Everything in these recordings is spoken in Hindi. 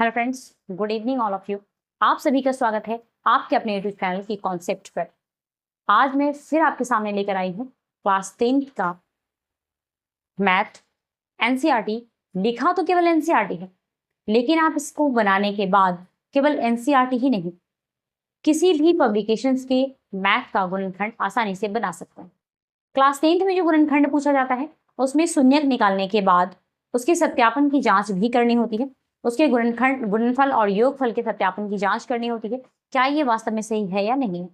Hello friends, good evening all of you. आप सभी का स्वागत है आपके अपने यूट्यूब चैनल की कॉन्सेप्ट पर। आज मैं फिर आपके सामने लेकर आई हूँ क्लास 10 का मैथ एनसीईआरटी। लिखा तो केवल एनसीईआरटी है, लेकिन आप इसको बनाने के बाद केवल एनसीईआरटी ही नहीं, किसी भी पब्लिकेशंस के मैथ का गुणनखंड आसानी से बना सकते हैं। क्लास 10th में जो गुणनखंड पूछा जाता है उसमें शून्यक निकालने के बाद उसके सत्यापन की जांच भी करनी होती है। उसके गुणनफल और योगफल के सत्यापन की जांच करनी होती है, क्या ये वास्तव में सही है या नहीं है।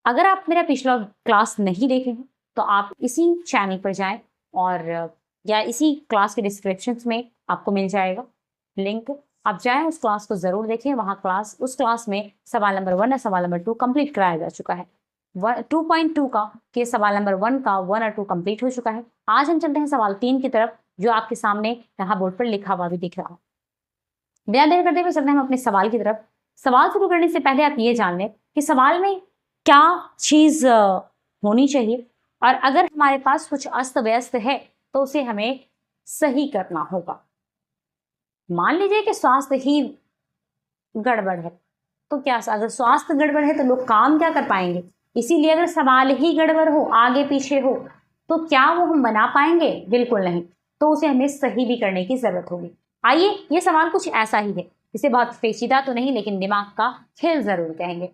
अगर आप मेरा पिछला क्लास नहीं देखे हैं तो आप इसी चैनल पर जाएं और या इसी क्लास के डिस्क्रिप्शन में आपको मिल जाएगा लिंक। आप जाएं, उस क्लास को जरूर देखें। उस क्लास में सवाल नंबर 1 और सवाल नंबर 2 कंप्लीट कराया जा चुका है। 2.2 का के सवाल नंबर 1 का 1 और 2 कंप्लीट हो चुका है। आज हम चलते हैं सवाल 3 की तरफ, जो आपके सामने यहाँ बोर्ड पर लिखा हुआ भी दिख रहा है। बिना देर करते हुए चलते हैं हम अपने सवाल की तरफ। सवाल शुरू करने से पहले आप ये जान लें कि सवाल में क्या चीज होनी चाहिए, और अगर हमारे पास कुछ अस्त व्यस्त है तो उसे हमें सही करना होगा। मान लीजिए कि स्वास्थ्य ही गड़बड़ है, तो क्या अगर स्वास्थ्य गड़बड़ है तो लोग काम क्या कर पाएंगे। इसीलिए अगर सवाल ही गड़बड़ हो, आगे पीछे हो, तो क्या वो हम बना पाएंगे? बिल्कुल नहीं। तो उसे हमें सही भी करने की जरूरत होगी। आइए, ये सवाल कुछ ऐसा ही है, इसे बहुत पेचीदा तो नहीं लेकिन दिमाग का खेल जरूर कहेंगे।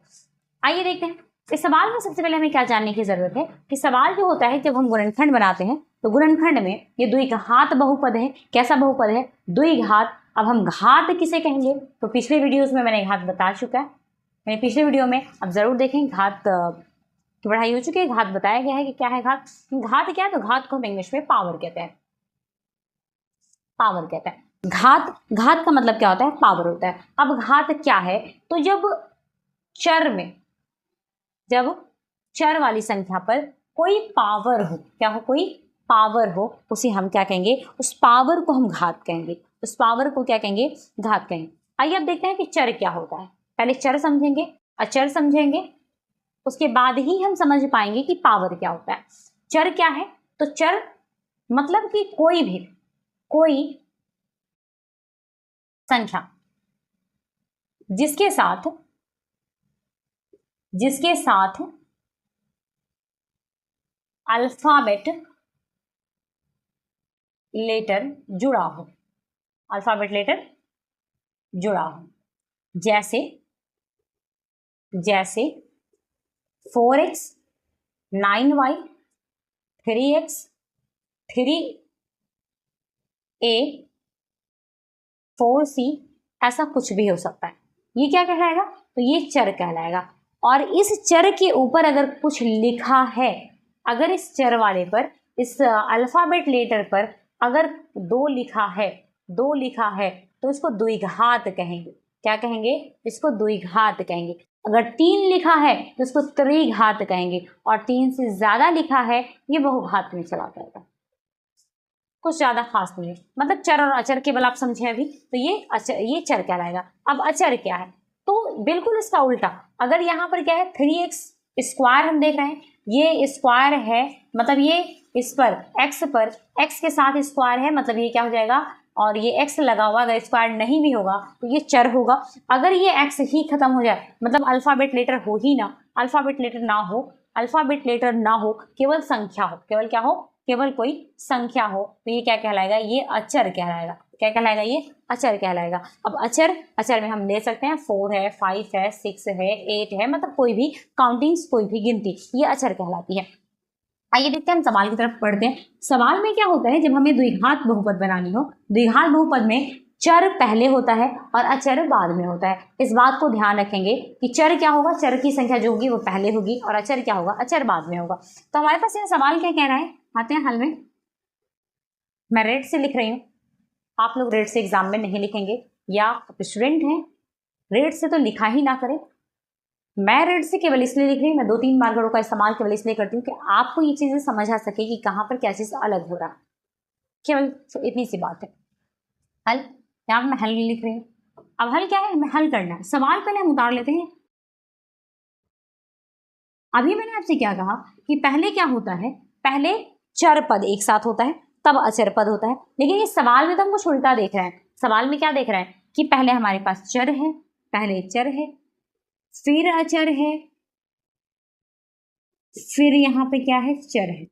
आइए देखते हैं इस सवाल में। सबसे पहले हमें क्या जानने की जरूरत है कि सवाल जो होता है, जब हम गुणनखंड बनाते हैं तो गुणनखंड में ये द्विघात बहुपद है। कैसा बहुपद है? द्विघात। अब हम घात किसे कहेंगे? तो पिछले वीडियोस में मैंने घात बता चुका है, मैंने पिछले वीडियो में, अब जरूर देखें, घात की पढ़ाई हो चुकी है। घात बताया गया है कि क्या है घात। घात क्या है? तो घात को हम इंग्लिश में पावर कहते हैं। पावर कहते हैं घात का मतलब क्या होता है? पावर होता है। अब घात क्या है? तो जब चर वाली संख्या पर कोई पावर हो, क्या हो? कोई पावर हो, उसे हम क्या कहेंगे? उस पावर को हम घात कहेंगे। उस पावर को क्या कहेंगे? घात कहेंगे। आइए अब देखते हैं कि चर क्या होता है। पहले चर समझेंगे, अचर समझेंगे, उसके बाद ही हम समझ पाएंगे कि पावर क्या होता है। चर क्या है? तो चर मतलब कि कोई संख्या जिसके साथ अल्फाबेट लेटर जुड़ा हो। अल्फाबेट लेटर जुड़ा हो, जैसे 4x 9y 3x 3a 4c, ऐसा कुछ भी हो सकता है। ये क्या कहलाएगा? तो ये चर कहलाएगा। और इस चर के ऊपर अगर कुछ लिखा है, अगर इस चर वाले पर, इस अल्फाबेट लेटर पर अगर 2 लिखा है तो इसको द्विघात कहेंगे। क्या कहेंगे? इसको द्विघात कहेंगे। अगर 3 लिखा है तो इसको त्रिघात कहेंगे, और 3 से ज्यादा लिखा है ये बहुघात में चला जाएगा। कुछ ज्यादा खास नहीं है, मतलब चर और अचर केवल आप समझे अभी। तो ये चर कहलाएगा। अब अचर क्या है? तो बिल्कुल इसका उल्टा। अगर यहाँ पर क्या है? 3x स्क्वायर हम देख रहे हैं, ये स्क्वायर है, मतलब ये इस पर x के साथ स्क्वायर है, मतलब ये क्या हो जाएगा? और ये x लगा हुआ, अगर स्क्वायर नहीं भी होगा तो ये चर होगा। अगर ये x ही खत्म हो जाए, मतलब अल्फाबेट लेटर हो ही ना, अल्फाबेट लेटर ना हो, केवल संख्या हो, केवल क्या हो? केवल कोई संख्या हो, तो ये क्या कहलाएगा? ये अचर कहलाएगा। क्या कहलाएगा? ये अचर कहलाएगा। अब अचर में हम ले सकते हैं 4 है, 5 है, 6 है, 8 है, मतलब कोई भी काउंटिंग्स, कोई भी गिनती, ये अचर कहलाती है। आइए देखते हैं, हम सवाल की तरफ पढ़ते हैं। सवाल में क्या होता है, जब हमें द्विघात बहुपद बनानी हो, द्विघात बहुपद में चर पहले होता है और अचर बाद में होता है। इस बात को ध्यान रखेंगे कि चर क्या होगा? चर की संख्या जो होगी वो पहले होगी, और अचर क्या होगा? अचर बाद में होगा। तो हमारे पास यह सवाल क्या कह रहा है, आते हैं हल में। मैं रेड से लिख रही हूँ, आप लोग रेड से एग्जाम में नहीं लिखेंगे, या आप स्टूडेंट हैं रेड से तो लिखा ही ना करें। मैं रेड से केवल इसलिए लिख रही हूँ, मैं 2-3 मार्करों का इस्तेमाल केवल इसलिए करती हूँ कि आपको ये चीजें समझ आ सके कि कहाँ पर क्या चीज अलग हो रहा है। केवल इतनी सी बात है। हल, यहाँ मैं हल लिख रही हूँ। अब हल क्या है? हमें हल करना है। सवाल पहले हम उतार लेते हैं। अभी मैंने आपसे क्या कहा कि पहले क्या होता है? पहले चर पद एक साथ होता है, तब अचर पद होता है। लेकिन इस सवाल में तो हम कुछ उल्टा देख रहे हैं। सवाल में क्या देख रहे हैं कि पहले हमारे पास चर है, पहले चर है, फिर अचर है, फिर यहाँ पे क्या है, चर है,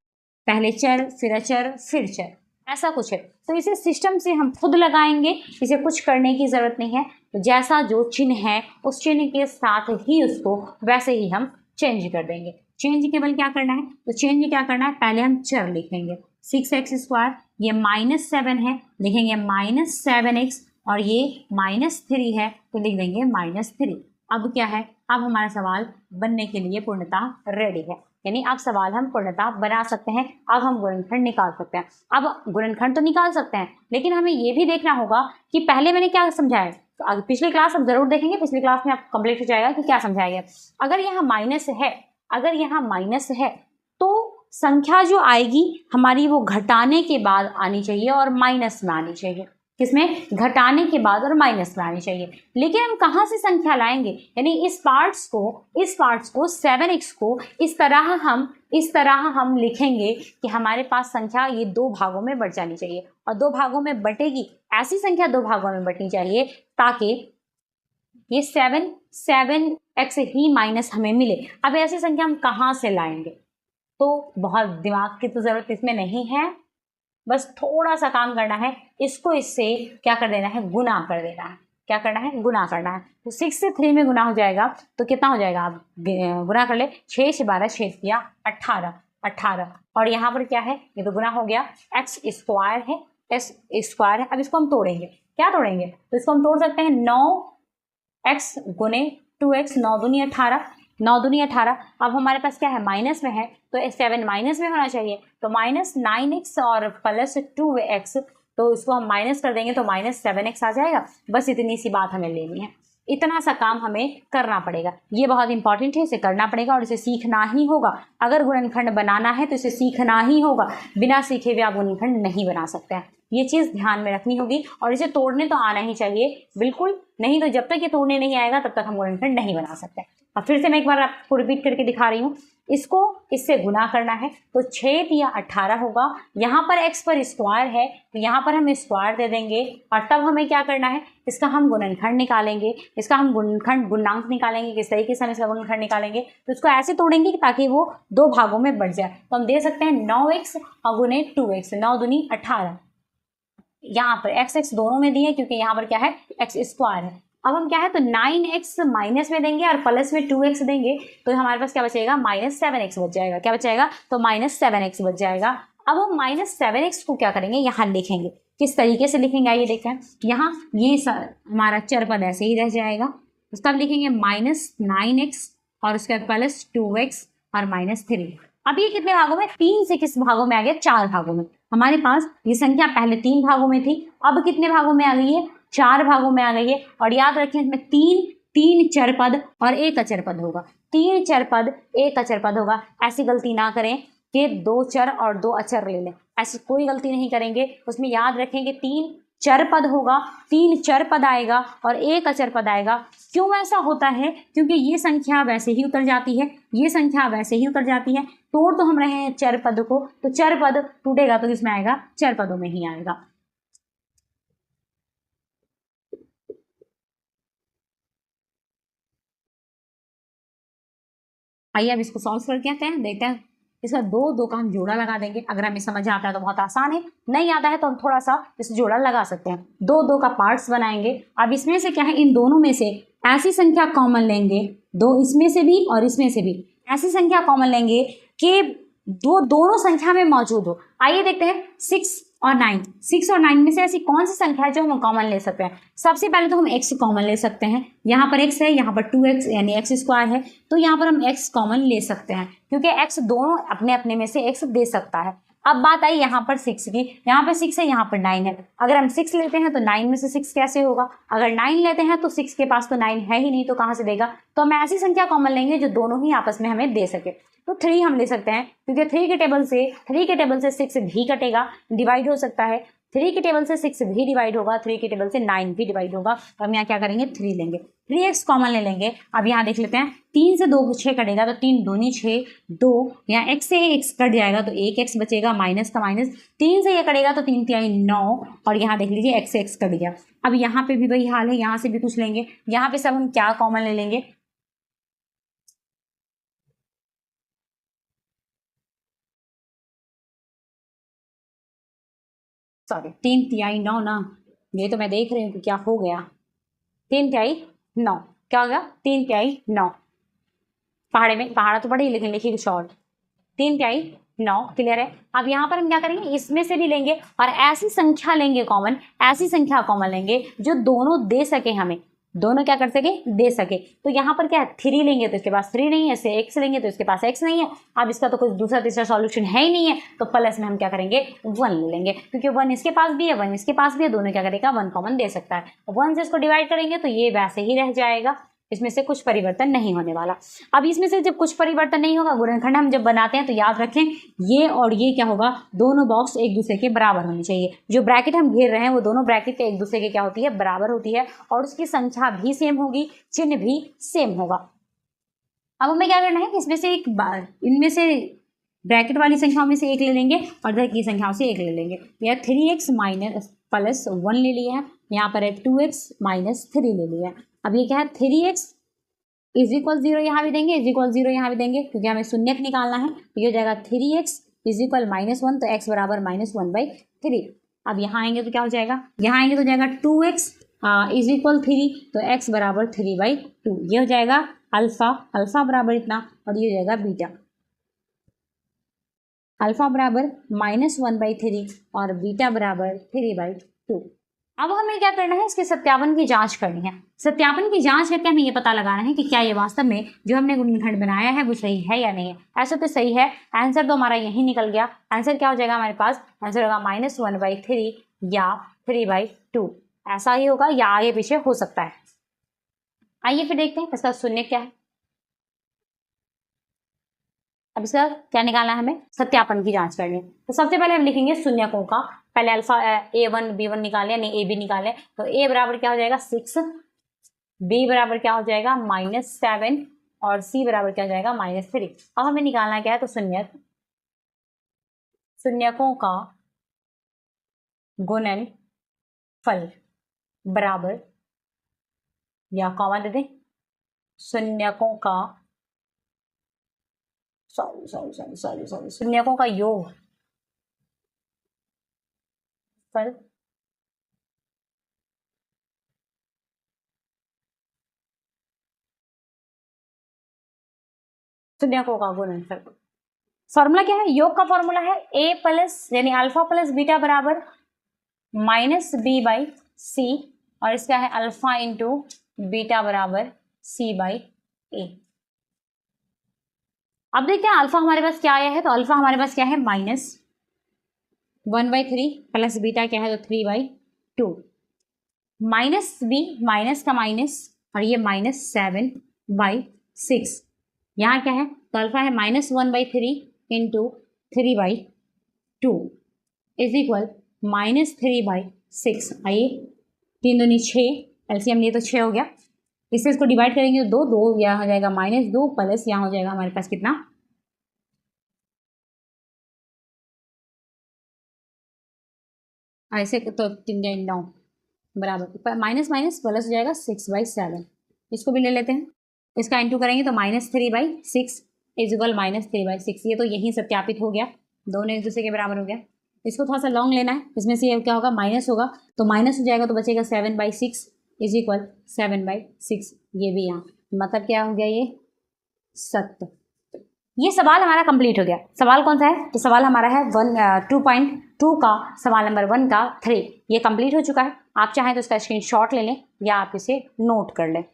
पहले चर फिर अचर फिर चर, ऐसा कुछ है। तो इसे सिस्टम से हम खुद लगाएंगे, इसे कुछ करने की ज़रूरत नहीं है। तो जैसा जो चिन्ह है उस चिन्ह के साथ ही उसको वैसे ही हम चेंज कर देंगे। चेंज केवल क्या करना है, तो चेंज क्या करना है, पहले हम चर लिखेंगे 6x², ये -7 है, लिखेंगे -7x, और ये -3 है तो लिख देंगे -3। अब क्या है, अब हमारा सवाल बनने के लिए पूर्णतः रेडी है, यानी अब सवाल हम पूर्णतः बना सकते हैं। अब हम गुणनखंड निकाल सकते हैं। अब गुणनखंड तो निकाल सकते हैं, लेकिन हमें ये भी देखना होगा कि पहले मैंने क्या समझाया। तो पिछली क्लास हम जरूर देखेंगे, पिछली क्लास में आप कंप्लीट हो जाएगा कि क्या समझाया गया। अगर यहाँ माइनस है, अगर यहाँ माइनस है तो संख्या जो आएगी हमारी वो घटाने के बाद आनी चाहिए और माइनस में आनी चाहिए। किसमें, घटाने के बाद और माइनस में आनी चाहिए। लेकिन हम कहाँ से संख्या लाएंगे, यानी इस पार्ट्स को 7x को इस तरह हम लिखेंगे कि हमारे पास संख्या ये दो भागों में बट जानी चाहिए, और दो भागों में बटेगी, ऐसी संख्या दो भागों में बटनी चाहिए ताकि ये 7x ही माइनस हमें मिले। अब ऐसी संख्या हम कहाँ से लाएंगे, तो बहुत दिमाग की तो जरूरत इसमें नहीं है, बस थोड़ा सा काम करना है, इसको इससे क्या कर देना है, गुना कर देना है। क्या करना है, गुना करना है। तो 6 से 3 में गुना हो जाएगा तो कितना हो जाएगा, आप गुना कर ले, 6 से 12, 6 किया 18, और यहाँ पर क्या है, ये तो गुना हो गया, x² है, x² है। अब इसको हम तोड़ेंगे, क्या तोड़ेंगे, तो इसको हम तोड़ सकते हैं 9x गुने 2x, 9 दूनी 18, 9 दूनी 18। अब हमारे पास क्या है, माइनस में है तो 7 माइनस में होना चाहिए, तो -9x और +2x, तो इसको हम माइनस कर देंगे तो -7x आ जाएगा। बस इतनी सी बात हमें लेनी है, इतना सा काम हमें करना पड़ेगा। ये बहुत इंपॉर्टेंट है, इसे करना पड़ेगा और इसे सीखना ही होगा। अगर गुणनखंड बनाना है तो इसे सीखना ही होगा, बिना सीखे हुए आप गुणनखंड नहीं बना सकते हैं। ये चीज़ ध्यान में रखनी होगी, और इसे तोड़ने तो आना ही चाहिए बिल्कुल, नहीं तो जब तक ये तोड़ने नहीं आएगा तब तक हम गुणनखंड नहीं बना सकते। अब फिर से मैं एक बार आपको रिपीट करके दिखा रही हूँ, इसको इससे गुना करना है तो 6 या 18 होगा। यहाँ पर x पर स्क्वायर है तो यहाँ पर हम स्क्वायर दे देंगे, और तब हमें क्या करना है, इसका हम गुणनखंड निकालेंगे, इसका हम गुणांक निकालेंगे। किस तरीके से हम इसका गुणनखंड निकालेंगे, तो इसको ऐसे तोड़ेंगे ताकि वो दो भागों में बढ़ जाए। तो हम दे सकते हैं 9x और गुने 2x, 9 दूनी 18। यहाँ पर x दोनों में दिए क्योंकि यहाँ पर क्या है, x² है। अब हम क्या है, तो 9x माइनस में देंगे और प्लस में 2x देंगे, तो हमारे पास क्या बचेगा, -7x बच जाएगा। क्या बचाएगा, तो -7x बच जाएगा। अब हम -7x को क्या करेंगे, यहाँ लिखेंगे। किस तरीके से लिखेंगे आइए देखते हैं। यहाँ ये हमारा चर पद ऐसे ही रह जाएगा, उसका हम लिखेंगे -9x और उसके बाद +2x और -3। अब ये कितने भागों में, 3 से किस भागों में आ गया, 4 भागों में। हमारे पास ये संख्या पहले 3 भागों में थी, अब कितने भागों में आ गई है, 4 भागों में आ गई है। और याद रखें इसमें तीन चर पद और एक अचर पद होगा, 3 चर पद 1 अचर पद होगा। ऐसी गलती ना करें कि 2 चर और 2 अचर ले लें, ऐसी कोई गलती नहीं करेंगे। उसमें याद रखें कि 3 चर पद होगा, 3 चर पद आएगा और 1 अचर पद आएगा। क्यों ऐसा होता है, क्योंकि ये संख्या वैसे ही उतर जाती है, ये संख्या वैसे ही उतर जाती है। तोड़ तो हम रहे हैं चर पद को, तो चर पद टूटेगा तो किसमें आएगा, चर पदों में ही आएगा। आइए अब इसको सॉल्व करके आते हैं, देखते हैं। इसका दो का हम जोड़ा लगा देंगे। अगर हमें समझ आता है तो बहुत आसान है, नहीं आता है तो हम थोड़ा सा इस जोड़ा लगा सकते हैं। दो का पार्ट्स बनाएंगे। अब इसमें से क्या है, इन दोनों में से ऐसी संख्या कॉमन लेंगे, दो इसमें से भी और इसमें से भी ऐसी संख्या कॉमन लेंगे कि दोनों संख्या में मौजूद हो। आइए देखते हैं 6 और 9 में से ऐसी कौन सी संख्या है जो हम कॉमन ले सकते हैं। सबसे पहले तो हम x कॉमन ले सकते हैं, यहाँ पर x है, यहाँ पर 2x यानी x² है, तो यहाँ पर हम x कॉमन ले सकते हैं क्योंकि x दोनों अपने अपने में से x दे सकता है। अब बात आई यहाँ पर 6 की, यहाँ पर 6 है, यहाँ पर 9 है। अगर हम 6 लेते हैं तो 9 में से 6 कैसे होगा, अगर 9 लेते हैं तो 6 के पास तो 9 है ही नहीं, तो कहाँ से देगा। तो हम ऐसी संख्या कॉमन लेंगे जो दोनों ही आपस में हमें दे सके। तो 3 हम ले सकते हैं क्योंकि 3 के टेबल से 6 भी कटेगा, डिवाइड हो सकता है। 3 के टेबल से 6 भी डिवाइड होगा, 3 के टेबल से 9 भी डिवाइड होगा। तो हम यहाँ क्या करेंगे 3 लेंगे, 3x कॉमन ले लेंगे। अब यहाँ देख लेते हैं 3 से 2 6 कटेगा तो 3 दूनी 6, 2 यहाँ x से x कट जाएगा तो 1x बचेगा, माइनस का माइनस, 3 से ये कटेगा तो 3 तिहाई 9 और यहाँ देख लीजिए x से x कट गया। अब यहाँ पे भी वही हाल है, यहाँ से भी कुछ लेंगे, यहाँ पे सब हम क्या कॉमन ले लेंगे, सॉरी 3 तिहाई 9 ना, ये तो मैं देख रही हूँ कि क्या हो गया, 3 तिहाई 9 क्या हो गया, 3 तिहाई 9 पहाड़ा तो पढ़ी लेकिन लिखी कुछ और, 3 तिहाई 9 क्लियर है। अब यहाँ पर हम क्या करेंगे, इसमें से भी लेंगे और ऐसी संख्या लेंगे कॉमन, ऐसी संख्या कॉमन लेंगे जो दोनों दे सके, हमें दोनों क्या कर सके, दे सके। तो यहाँ पर क्या है 3 लेंगे तो इसके पास 3 नहीं है, इसे x लेंगे तो इसके पास x नहीं है। अब इसका तो कुछ दूसरा तीसरा सॉल्यूशन है ही नहीं है, तो प्लस में हम क्या करेंगे 1 ले लेंगे, क्योंकि 1 इसके पास भी है 1 इसके पास भी है, दोनों क्या करेगा 1 कॉमन दे सकता है। 1 से इसको डिवाइड करेंगे तो ये वैसे ही रह जाएगा, इसमें से कुछ परिवर्तन नहीं होने वाला। अब इसमें से जब कुछ परिवर्तन नहीं होगा, गुणनखंड हम जब बनाते हैं तो याद रखें ये और ये क्या होगा, दोनों बॉक्स एक दूसरे के बराबर होनी चाहिए। जो ब्रैकेट हम घेर रहे हैं वो दोनों ब्रैकेट एक दूसरे के क्या होती है, बराबर होती है, और उसकी संख्या भी सेम होगी, चिन्ह भी सेम होगा। अब हमें क्या करना है कि इसमें से एक बार इनमें से ब्रैकेट वाली संख्याओं में से एक ले लेंगे और इधर की संख्याओं से एक ले लेंगे। यह 3x माइनस प्लस 1 ले लिया है, यहाँ पर है 2x माइनस 3 ले लिया है। अब ये क्या है 3x इज इक्वल 0 यहाँ भी देंगे, इज इक्वल 0 यहाँ भी देंगे, क्योंकि हमें शून्यक निकालना है। तो ये हो जाएगा 3x इज इक्वल -1, तो x बराबर -1/3। अब यहाँ आएंगे तो क्या हो जाएगा, यहाँ आएंगे तो जाएगा 2x इज इक्वल 3, तो x बराबर 3/2। ये हो जाएगा अल्फा, अल्फा बराबर इतना, और ये हो जाएगा बीटा, अल्फा बराबर -1/3 और बीटा बराबर 3/2। अब हमें क्या करना है, इसके सत्यापन की जांच करनी है। सत्यापन की जांच करके हमें ये पता लगाना है कि क्या ये वास्तव में जो हमने गुणनखंड बनाया है वो सही है या नहीं है। ऐसा तो सही है, आंसर तो हमारा यही निकल गया। आंसर क्या हो जाएगा हमारे पास, आंसर होगा -1/3 या 3/2, ऐसा ही होगा या आगे पीछे हो सकता है। आइए फिर देखते हैं इसका शून्य क्या है। अब इसका क्या निकालना है, हमें सत्यापन की जांच करनी है। तो सबसे पहले हम लिखेंगे शून्यकों का, पहले अल्फा a1 b1 निकाले यानी a b निकाले, तो a बराबर क्या हो जाएगा 6, b बराबर क्या हो जाएगा -7 और c बराबर क्या हो जाएगा -3। अब हमें निकालना क्या है, तो शून्यकों का गुणनफल बराबर, या कॉमा दे दें, शून्यकों का शून्यकों का योग फल शून्यकों का गुणनफल। फॉर्मूला क्या है, योग का फॉर्मूला है a प्लस यानी अल्फा प्लस बीटा बराबर -b/c, और इसका है अल्फा इंटू बीटा बराबर c/a। अब देखते हैं अल्फा हमारे पास क्या आया है, तो अल्फा हमारे पास क्या है -1/3 प्लस बीटा क्या है तो 3/2, माइनस b माइनस का माइनस और ये -7/6, यहाँ क्या है तो अल्फा है -1/3 इंटू 3/2 इज इक्वल -3/6। आइए 3 दूनी 6, एलसीएम लिए तो 6 हो गया, इससे इसको डिवाइड करेंगे तो 2 यहाँ हो जाएगा -2 प्लस यहाँ हो जाएगा हमारे पास कितना, ऐसे तो 3/9 बराबर माइनस माइनस प्लस हो जाएगा 6/7। इसको भी ले लेते हैं, इसका इंटू करेंगे तो -3/6 इज इक्वल -3/6। ये तो यही सत्यापित हो गया, दोनों एक दूसरे के बराबर हो गया। इसको थोड़ा सा लॉन्ग लेना है, इसमें से ये क्या होगा माइनस होगा, तो माइनस हो जाएगा तो बचेगा 7/6 इज इक्वल 7/6। ये भी यहाँ मतलब क्या हो गया, ये सत्य। ये सवाल हमारा कंप्लीट हो गया। सवाल कौन सा है, तो सवाल हमारा है 2.2 का सवाल नंबर 1 का 3, ये कंप्लीट हो चुका है। आप चाहें तो इसका स्क्रीनशॉट ले लें या आप इसे नोट कर लें।